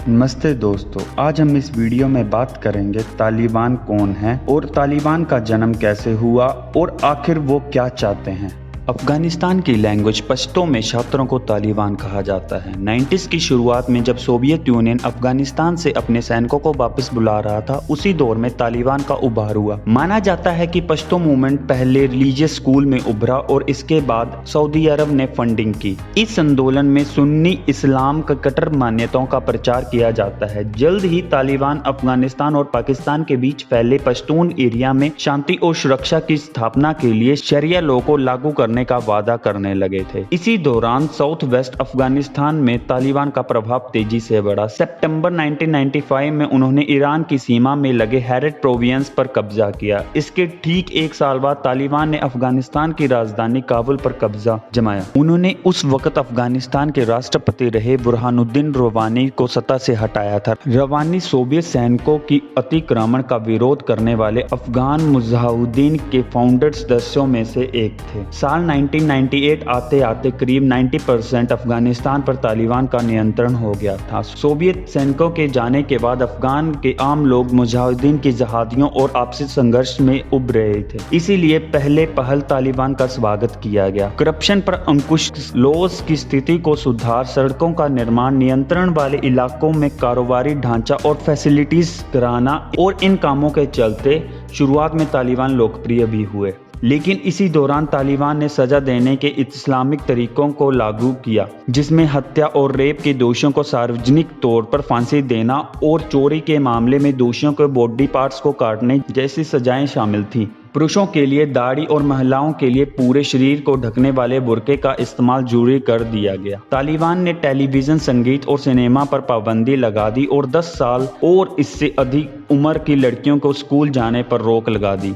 नमस्ते दोस्तों, आज हम इस वीडियो में बात करेंगे तालिबान कौन है और तालिबान का जन्म कैसे हुआ और आखिर वो क्या चाहते हैं। अफगानिस्तान की लैंग्वेज पश्तो में छात्रों को तालिबान कहा जाता है। 90s की शुरुआत में जब सोवियत यूनियन अफगानिस्तान से अपने सैनिकों को वापस बुला रहा था, उसी दौर में तालिबान का उभार हुआ। माना जाता है कि पश्तो मूवमेंट पहले रिलीजियस स्कूल में उभरा और इसके बाद सऊदी अरब ने फंडिंग की। इस आंदोलन में सुन्नी इस्लाम का कट्टर मान्यताओं का प्रचार किया जाता है। जल्द ही तालिबान अफगानिस्तान और पाकिस्तान के बीच फैले पश्तून एरिया में शांति और सुरक्षा की स्थापना के लिए शरिया लॉ को लागू करने का वादा करने लगे थे। इसी दौरान साउथ वेस्ट अफगानिस्तान में तालिबान का प्रभाव तेजी से बढ़ा। सितंबर 1995 में उन्होंने ईरान की सीमा में लगे हेरत प्रोविंस पर कब्जा किया। इसके ठीक एक साल बाद तालिबान ने अफगानिस्तान की राजधानी काबुल पर कब्जा जमाया। उन्होंने उस वक्त अफगानिस्तान के राष्ट्रपति रहे बुरहानुद्दीन रवानी को सत्ता से हटाया था। रवानी सोवियत सैनिकों की अतिक्रमण का विरोध करने वाले अफगान मुजाहिदीन के फाउंडर सदस्यों में से एक थे। साल 1998 आते आते करीब 90% अफगानिस्तान पर तालिबान का नियंत्रण हो गया था। सोवियत सैनिकों के जाने के बाद अफगान के आम लोग मुजाहिदीन की जहादियों और आपसी संघर्ष में उब रहे थे। इसीलिए पहले पहल तालिबान का स्वागत किया गया। करप्शन पर अंकुश, लॉस की स्थिति को सुधार, सड़कों का निर्माण, नियंत्रण वाले इलाकों में कारोबारी ढांचा और फैसिलिटीज कराना और इन कामों के चलते शुरुआत में तालिबान लोकप्रिय भी हुए। लेकिन इसी दौरान तालिबान ने सजा देने के इस्लामिक तरीकों को लागू किया, जिसमें हत्या और रेप के दोषियों को सार्वजनिक तौर पर फांसी देना और चोरी के मामले में दोषियों के बॉडी पार्ट्स को काटने जैसी सजाएं शामिल थी। पुरुषों के लिए दाढ़ी और महिलाओं के लिए पूरे शरीर को ढकने वाले बुर्के का इस्तेमाल जरूरी कर दिया गया। तालिबान ने टेलीविजन, संगीत और सिनेमा पर पाबंदी लगा दी और 10 साल और इससे अधिक उम्र की लड़कियों को स्कूल जाने पर रोक लगा दी।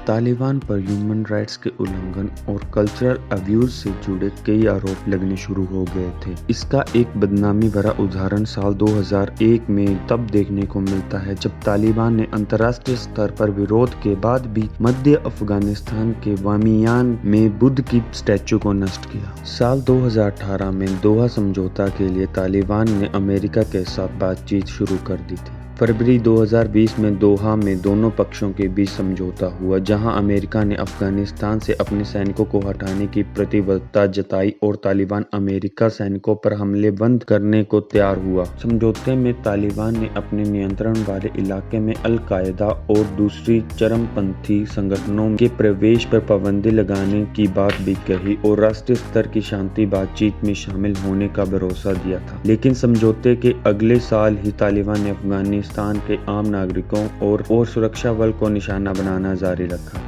तालिबान पर ह्यूमन राइट्स के उल्लंघन और कल्चरल अब्यूज से जुड़े कई आरोप लगने शुरू हो गए थे। इसका एक बदनामी भरा उदाहरण साल 2001 में तब देखने को मिलता है जब तालिबान ने अंतर्राष्ट्रीय स्तर पर विरोध के बाद भी मध्य अफगानिस्तान के बामियान में बुद्ध की स्टैचू को नष्ट किया। साल 2018 में दोहा समझौता के लिए तालिबान ने अमेरिका के साथ बातचीत शुरू कर दी थी। फरवरी 2020 में दोहा में दोनों पक्षों के बीच समझौता हुआ, जहां अमेरिका ने अफगानिस्तान से अपने सैनिकों को हटाने की प्रतिबद्धता जताई और तालिबान अमेरिका सैनिकों पर हमले बंद करने को तैयार हुआ। समझौते में तालिबान ने अपने नियंत्रण वाले इलाके में अल-कायदा और दूसरी चरमपंथी संगठनों के प्रवेश पर पाबंदी लगाने की बात भी कही और राष्ट्रीय स्तर की शांति बातचीत में शामिल होने का भरोसा दिया था। लेकिन समझौते के अगले साल ही तालिबान ने अफगानिस्तान के आम नागरिकों और सुरक्षा बल को निशाना बनाना जारी रखा।